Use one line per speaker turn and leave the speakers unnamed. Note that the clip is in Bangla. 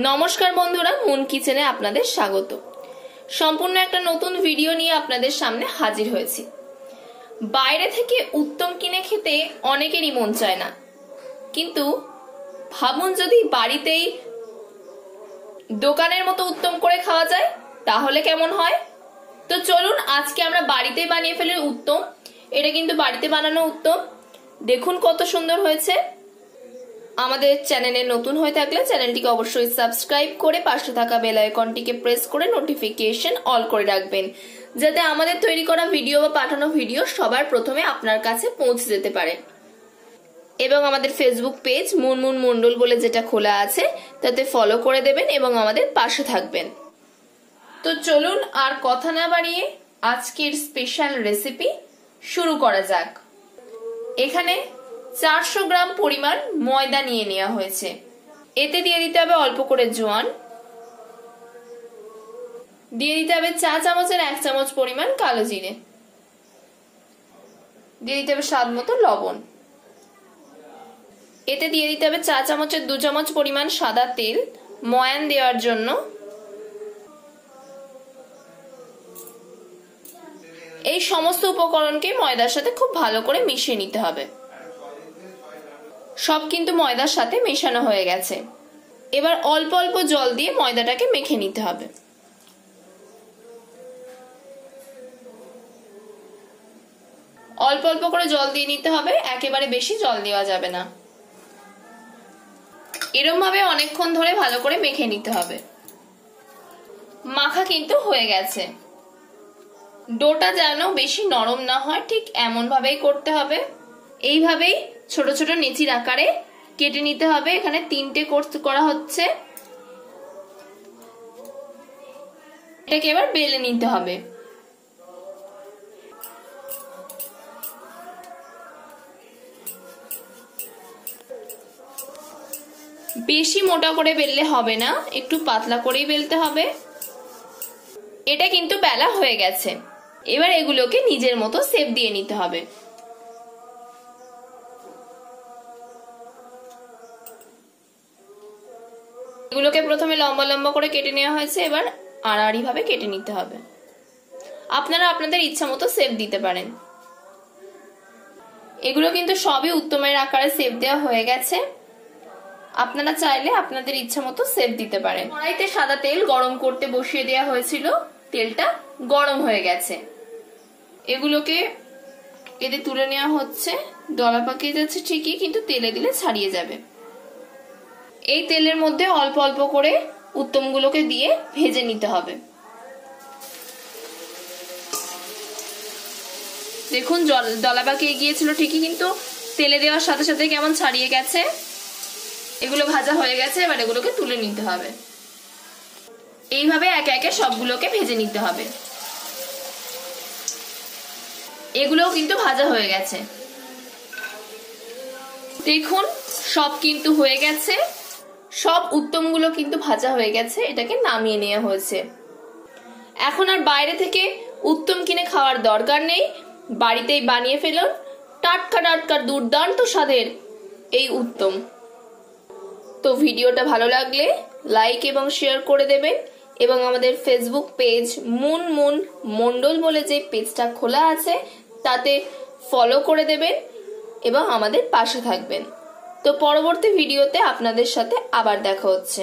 নমস্কার বন্ধুরা, মুন কিচেনে আপনাদের স্বাগত। সম্পূর্ণ একটা নতুন ভিডিও নিয়ে আপনাদের সামনে হাজির হয়েছি। বাইরে থেকে উত্তম কিনে খেতে অনেকেরই মন চায় না, কিন্তু ভাবুন যদি বাড়িতেই দোকানের মতো উত্তম করে খাওয়া যায় তাহলে কেমন হয়। তো চলুন আজকে আমরা বাড়িতেই বানিয়ে ফেলি উত্তম। এটা কিন্তু বাড়িতে বানানো উত্তম, দেখুন কত সুন্দর হয়েছে। আমাদের চ্যানেলে নতুন হয়ে থাকলে চ্যানেলটিকে অবশ্যই সাবস্ক্রাইব করে পাশে থাকা বেল আইকনটিকে প্রেস করে নোটিফিকেশন অল করে রাখবেন, যাতে আমাদের তৈরি করা ভিডিও বা পাঠানো ভিডিও সবার প্রথমে আপনার কাছে পৌঁছে যেতে পারে। এবং আমাদের ফেসবুক পেজ মুনমুন মন্ডল বলে যেটা খোলা আছে তাতে ফলো করে দেবেন এবং আমাদের পাশে থাকবেন। তো চলুন আর কথা না বাড়িয়ে আজকের স্পেশাল রেসিপি শুরু করা যাক। এখানে 400 গ্রাম পরিমাণ ময়দা নিয়ে নেওয়া হয়েছে। এতে দিয়ে দিতে হবে অল্প করে জোয়ান, দিয়ে দিতে হবে চা চামচের 1 চামচ পরিমাণ কালো জিরে, দিয়ে দিতে হবে স্বাদ মতো লবণ। এতে দিয়ে দিতে হবে চা চামচের 2 চামচ পরিমাণ সাদা তেল ময়ান দেওয়ার জন্য। এই সমস্ত উপকরণকে ময়দার সাথে খুব ভালো করে মিশিয়ে নিতে হবে। সব কিন্তু ময়দার সাথে মেশানো হয়ে গেছে। এবার অল্প অল্প জল দিয়ে ময়দাটাকে মেখে নিতে হবে। অল্প অল্প করে জল দিয়ে নিতে হবে, একেবারে বেশি জল দেওয়া যাবে না। এরকম ভাবে অনেকক্ষণ ধরে ভালো করে মেখে নিতে হবে। মাখা কিন্তু হয়ে গেছে। ডোটা যেন বেশি নরম না হয় ঠিক এমন ভাবেই করতে হবে। এইভাবেই ছোট ছোট নেচির আকারে কেটে নিতে হবে। এখানে 3টে কোর্স করা হচ্ছে। এটাকে এবার বেলে নিতে হবে। বেশি মোটা করে বেললে হবে না, একটু পাতলা করেই বেলতে হবে। এটা কিন্তু বেলা হয়ে গেছে। এবার এগুলোকে নিজের মতো শেপ দিয়ে নিতে হবে। এগুলোকে প্রথমে লম্বা লম্বা করে কেটে নেওয়া হয়েছে, এবার আড়াআড়ি ভাবে কেটে নিতে হবে। আপনারা আপনাদের ইচ্ছা মতো শেপ দিতে পারেন। এগুলো কিন্তু সবই উত্তমের আকারে শেপ দেওয়া হয়ে গেছে। আপনারা চাইলে আপনাদের ইচ্ছা মতো শেপ দিতে পারেন। কড়াইতে সাদা তেল গরম করতে বসিয়ে দেওয়া হয়েছিল, তেলটা গরম হয়ে গেছে। এগুলোকে এতে তুলে নেওয়া হচ্ছে। দলা পাকিয়ে যাচ্ছে ঠিকই, কিন্তু তেলে দিলে ছাড়িয়ে যাবে। এই তেলের মধ্যে অল্প অল্প করে উত্তমগুলোকে দিয়ে ভেজে নিতে হবে। দেখুন দলা পাকিয়ে গিয়েছিল ঠিকই, কিন্তু তেলে দেওয়ার সাথে সাথে কেমন ছাড়িয়ে গেছে। এগুলো ভাজা হয়ে গেছে। এবার এগুলোকে তুলে নিতে হবে। এইভাবে একে একে সবগুলোকে ভেজে নিতে হবে। এগুলোও কিন্তু ভাজা হয়ে গেছে। দেখুন সব কিন্তু হয়ে গেছে। সব উত্তমগুলো কিন্তু ভাজা হয়ে গেছে। এটাকে নামিয়ে নেওয়া হয়েছে। এখন আর বাইরে থেকে উত্তম কিনে খাওয়ার দরকার নেই, বাড়িতেই বানিয়ে ফেলুন টাটকা টাটকা দুর্দান্ত স্বাদের এই উত্তম। তো ভিডিওটা ভালো লাগলে লাইক এবং শেয়ার করে দেবেন এবং আমাদের ফেসবুক পেজ মুনমুন মন্ডল বলে যে পেজটা খোলা আছে তাতে ফলো করে দেবেন এবং আমাদের পাশে থাকবেন। তো পরবর্তী ভিডিওতে আপনাদের সাথে আবার দেখা হচ্ছে।